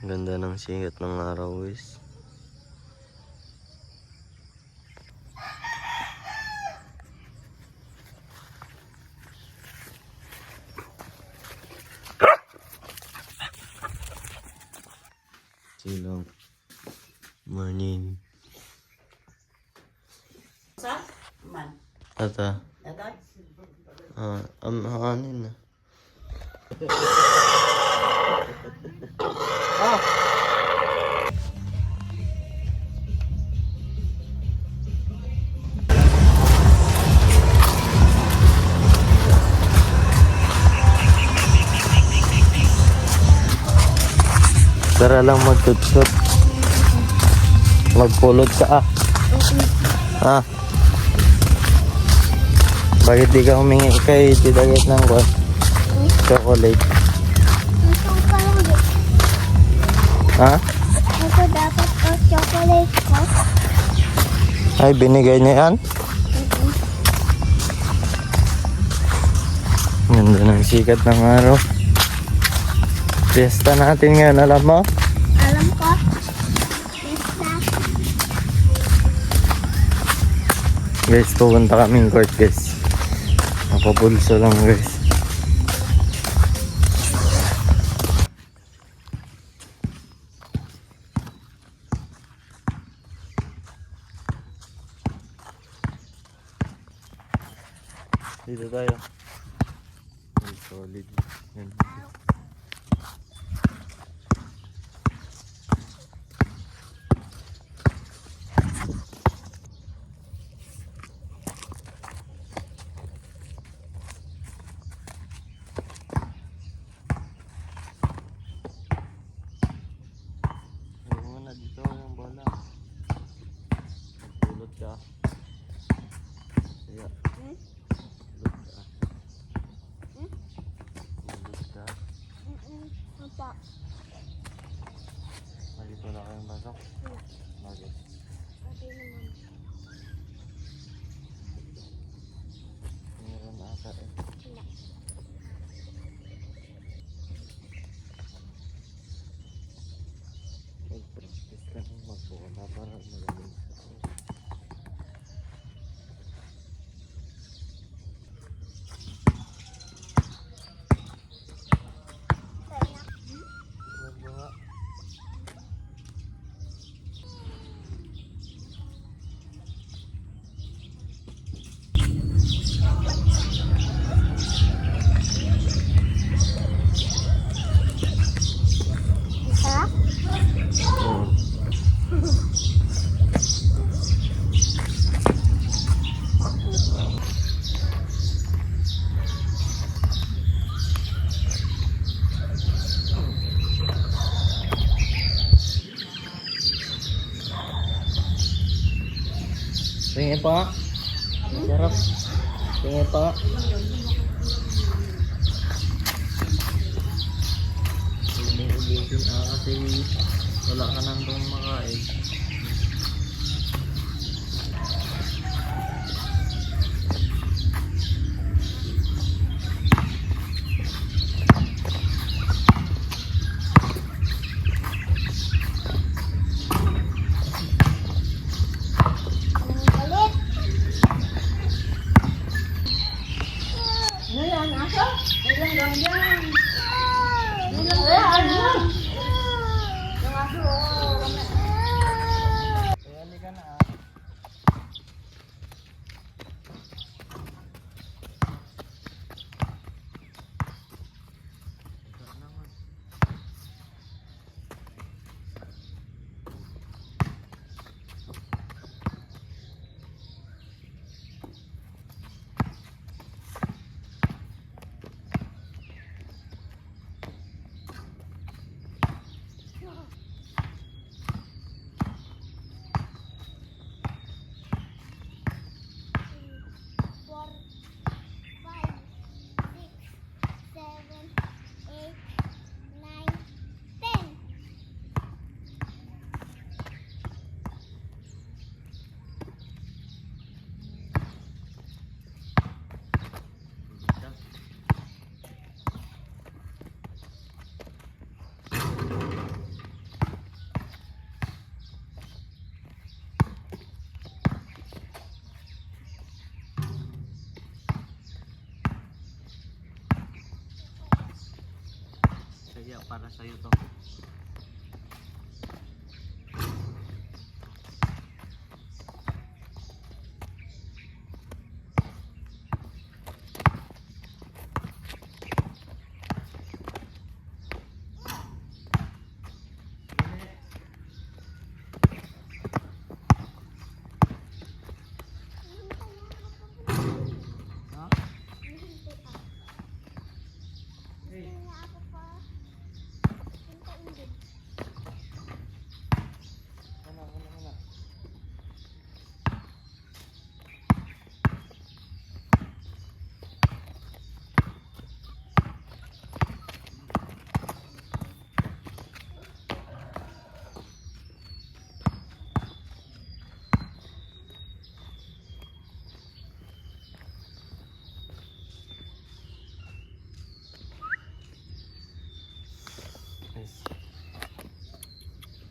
Ganda ng sikat ng araw, guys. Silong morning. Sa? Man. Tata. Dagat? Anin na. Tara lang magtutsot. Magpulot ka ah. Bakit di ka humingi kay Tita Git ng chocolate? Ha? Ito dapat o chocolate ko. Ay, binigay niya yan? Ganda ng sikat ng araw. Fiesta natin ngayon, alam mo? Alam ko. Yes na. Guys, pupunta kaming court, guys. Napapulso lang, guys. Dito tayo. Ay, solid. Yan. Dito yung bola. Pulot ka. Kaya. Pulot ka. Pulot ka. Apa? Dito na kayong pasok? Wala. Bakit? Okay naman. Meron ata eh. Wala. Mag-practice ka nang magbola para magaling sa ko. Isa? Tingin pa nga. Sarap. Tingin pa nga. Ubusin kasi wala ka nang doon makain. Palit. Ngayon, aso? Ilang lang yan. Ilang Wala, lang ano? yan. Yung aso, Para sa'yo to.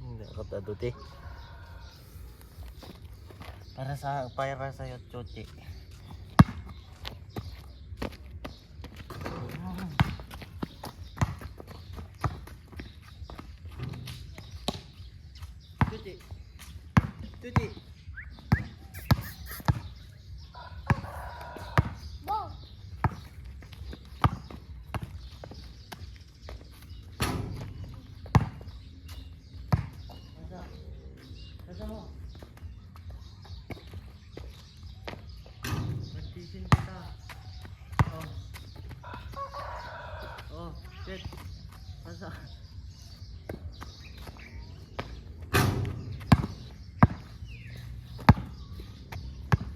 Hindi ako taduti. Para sa'yo, Chuchi. Chuchi. Chuchi. Bo. Kasa mo. Magtisin kita. Oh. Oh, shit. Kasa.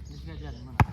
Yes ka dyan muna.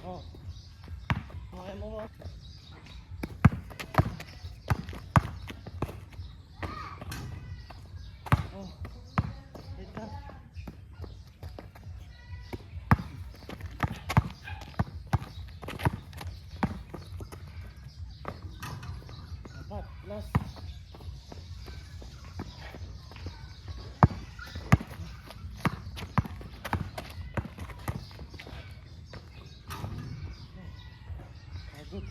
Oh. Okay mo ba? Oh. Wait lang. Apat, last. Good.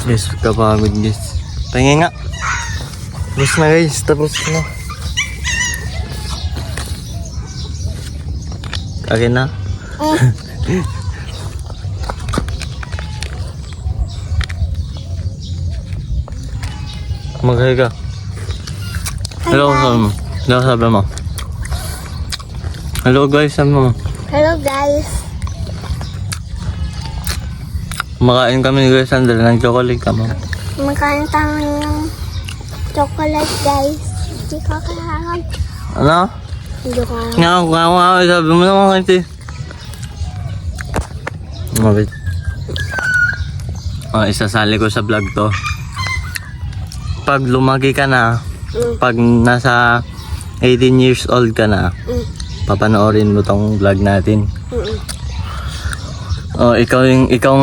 Guys, kapagod guys. Tingin nga. Tapos na guys, tapos na. Akin na. Maghay ka. Hello, sabi mo. Hello, sabi mo. Hello guys, sabi mo. Hello guys. Kumakain kami guys, sandal ng chocolate ka mo. Makain tayo ng chocolate guys. Hindi ko kailangan. Ano? Hindi ko kailangan. Nga, sabi mo naman kasi. Mabit. Oh, isasali ko sa vlog to. Pag lumaki ka na, pag nasa 18 years old ka na, papanoorin mo tong vlog natin. Oh, ikaw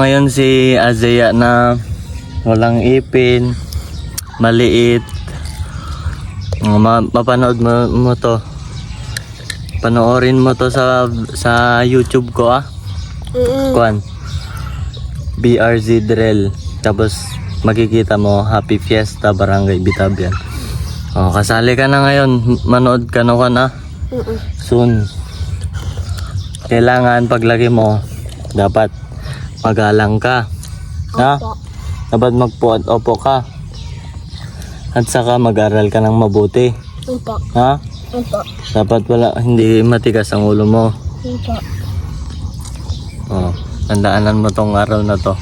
ngayon si Azea na walang ipin, maliit. Mapanood mo to. Panoorin mo to sa YouTube ko Kuan. BRZ Drill. Tapos makikita mo Happy Fiesta Barangay Bitabian. Oh, kasali ka na ngayon. Manood ka na soon. Kailangan paglaki mo dapat magalang ka. Ha? Opo. Dapat magpo at opo ka. At saka mag-aral ka ng mabuti. Opo. Ha? Opo. Dapat hindi matigas ang ulo mo. Opo. Oh, tandaanan mo tong araw na to.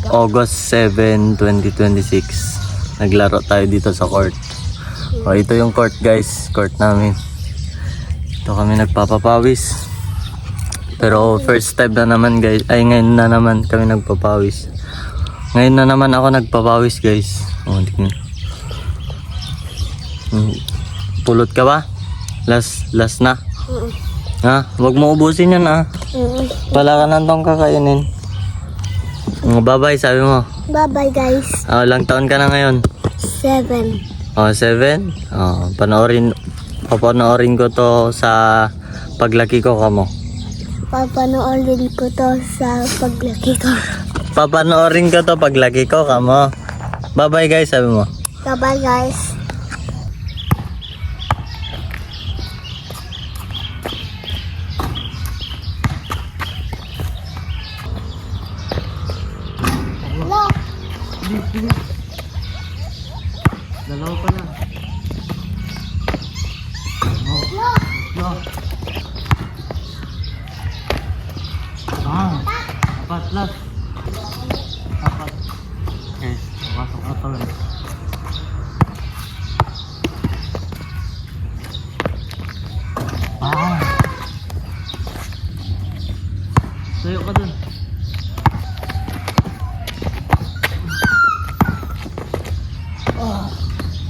August 7, 2026. Naglaro tayo dito sa court. Oh, ito yung court guys. Court namin. Ito kami nagpapapawis. Pero first time na naman guys. Ay ngayon na naman kami nagpapawis. Ngayon na naman ako nagpapawis guys. Oh, tingnan. Pulot ka ba? Last na. Ha? Huwag mo ubusin yan ha. Wala ka nang kakainin. Bye-bye sabi mo. Bye-bye guys. Ilang taon ka na ngayon? 7. 7? Papanoorin ko to sa paglaki ko kamo. Papanoorin ko to sa paglaki ko. Papanoorin ko to paglaki ko kamo. Bye-bye guys sabi mo. Bye-bye guys. Dalawa pa lang. Apat last. Apat. Okay, pasok na to lang. Sayo ka dun.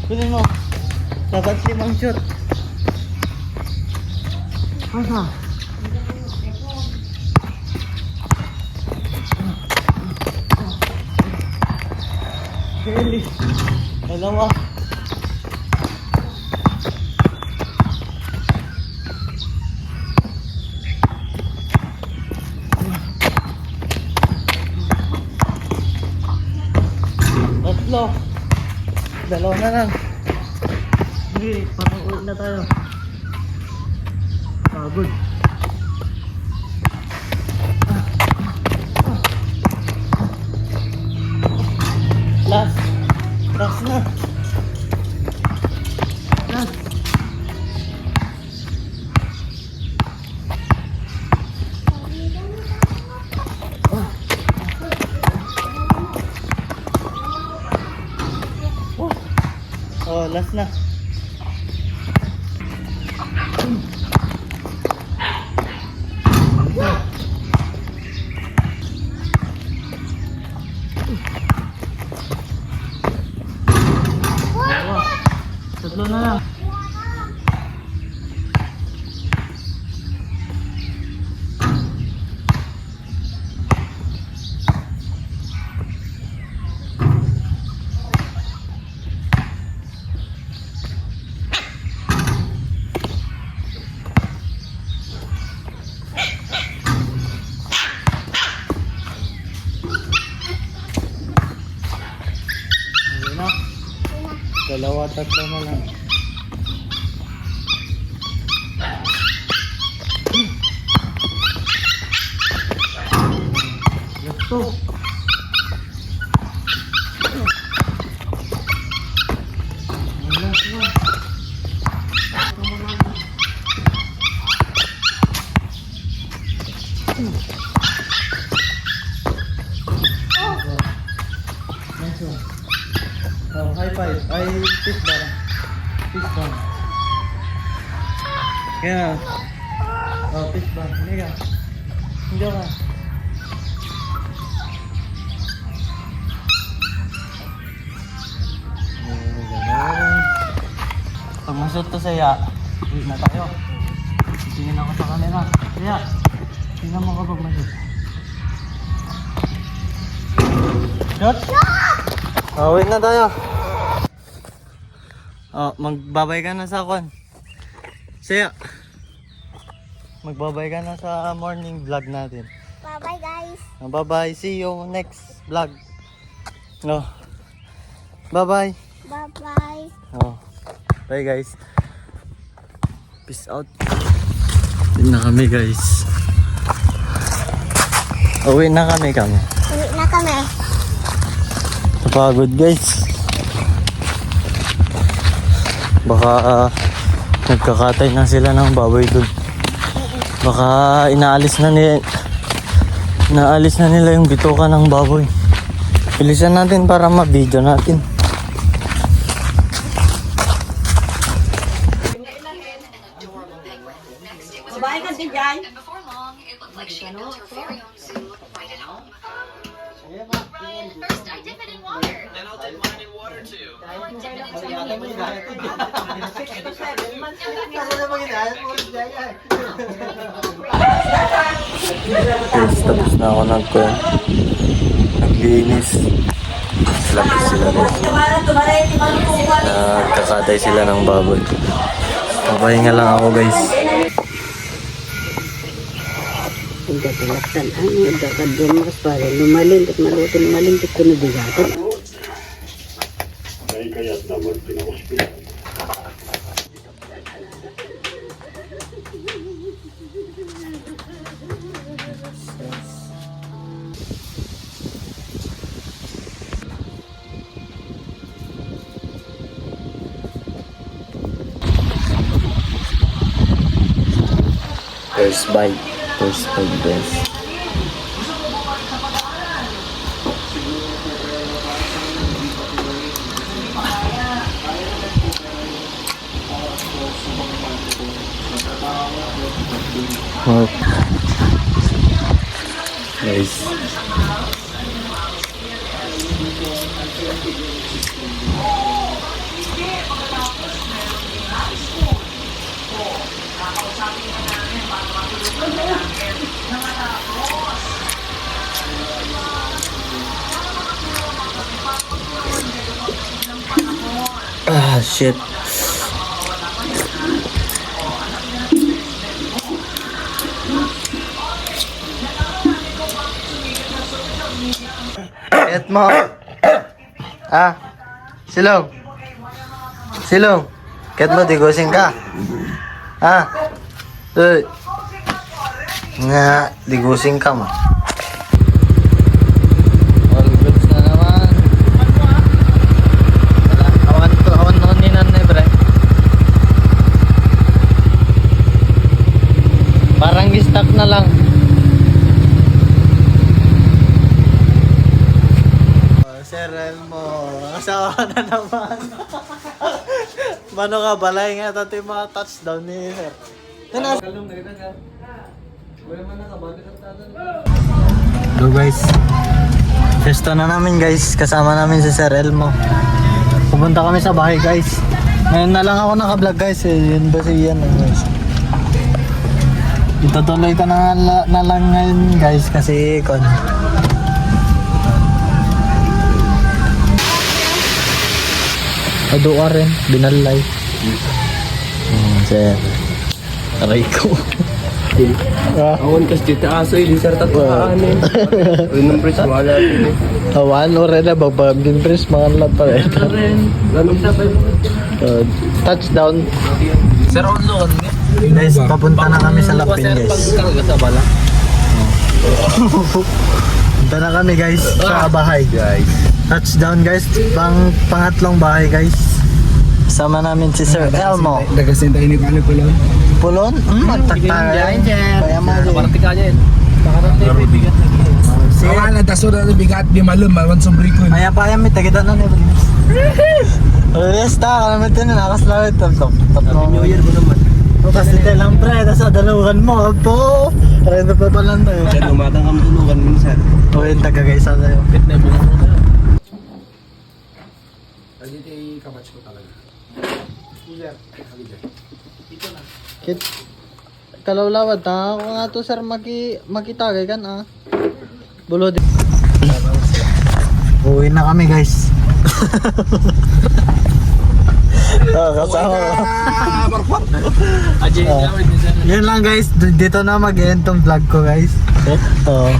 Kunin mo. Dapat 5 shot. Asa? Kelly. Dalawa. Tatlo. Dalawa na lang. Sige, parang ulit na tayo. Pagod. Last na. Last. Last na. Tatlo na lang. Dalawa, tatlo na lang. Let's go. Last one. Nice one. Oh, high five. Ay, fist bump. Fist bump. Kaya. Oh, fist bump. Hindi ka. Hindi ka. Pag masot to saya, uwi na tayo. Tingin ako sa kanila. Kaya, tingnan mo kapag masot. Shot! Uwi na tayo. Magbabay ka na sa akin. Saya. Magbabay ka na sa morning vlog natin. Bye-bye guys. Bye-bye. See you next vlog. No. Bye-bye. Bye-bye. Bye guys. Peace out. Uwi na kami guys. Uwi na kami. Uwi na kami. Pagod guys. Baka nagkakatay na sila ng baboy doon. Baka inaalis na nila yung bituka ng baboy. Bilisan natin para ma-video natin. Sabay ka din dyan. And before long, it looked like she had built her very own zoo right at home. Ryan, first I dip it in water. And I'll dip mine in water too. I like dipping it in Guys, tapos na ako naglinis. Lapis sila guys. Nagkakatay sila ng baboy. Papahinga lang ako guys. Pagkakalaksan, ano, magkakadumas para lumalindot, maluto lumalindot ko na bigatan. First bite guys. Oh. Guys. Ah, shit. Et mo. Ah. Silong. Silong. Ket mo digosing ka. Ah. Nga, digosing ka mo. All goods na naman. Awan noon ni nanay, bre. Parang stock na lang. Sir Elmo, asawa na naman. Mano ka, balay nga ito yung mga touchdown ni Sir. Hello guys, festo na namin guys, kasama namin si Sir Elmo. Pupunta kami sa bahay guys. Ngayon na lang ako naka-vlog guys, yun ba si Ian guys. Itutuloy ko na lang ngayon guys kasi Adoa rin, binalay. Sir. Aray ko. Awan kas dito aso ili sir tatwaan. Unang pres wala din. Awan o rin na babag din pres mga lat pa rin. Ganun sa pa. Touchdown. Sir onlo kan. Guys, papunta na kami sa Lapin guys. Sa bala. Punta na kami guys sa bahay. Guys. Touchdown guys, pangatlong bahay guys. Sama namin si Sir Elmo. Nagasinta ini paano ko lang. Pulon? Magtaktaran. Kaya mali. Parati ka yan. Bigat. Wala daso na bigat di malum malwan sombriko. Kaya pa yan, may tagita na niya. Resta, kalamat yun, nakaslawit. Top. New Year mo naman. Kasi lang pre, nasa dalawan mo. Po! Rendo pa pa lang tayo. Diyan umatang kang tulungan minsan. O yun, taga-gaisa tayo. Pit na bunga mo na. Dito ay kabatch ko talaga. Kit, kalawlawad na ako nga to sir, makitagay kan ah. Bulo di. Uwi na kami guys. Kasama ko. Yan lang guys, dito na mag-end tong vlog ko guys. Oh.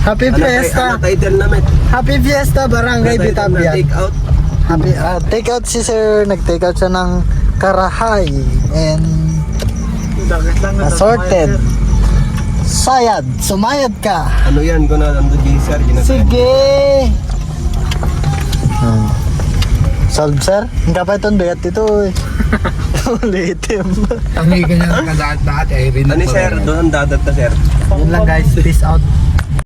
Happy Fiesta! Title namin. Happy Fiesta Barangay Bitabian. Take out. Happy take out si sir, nag-take out siya ng karahay and assorted. Sayad, sumayad ka. Ano yan? Kung na nandun J-Sir. Sige. Solve, sir. Ang kapay itong bigat ito eh. Ulitim. Tangi ka niya nakadaat-daat ay rin. Ano sir, doon ang dadat na sir. Yun lang guys. Peace out.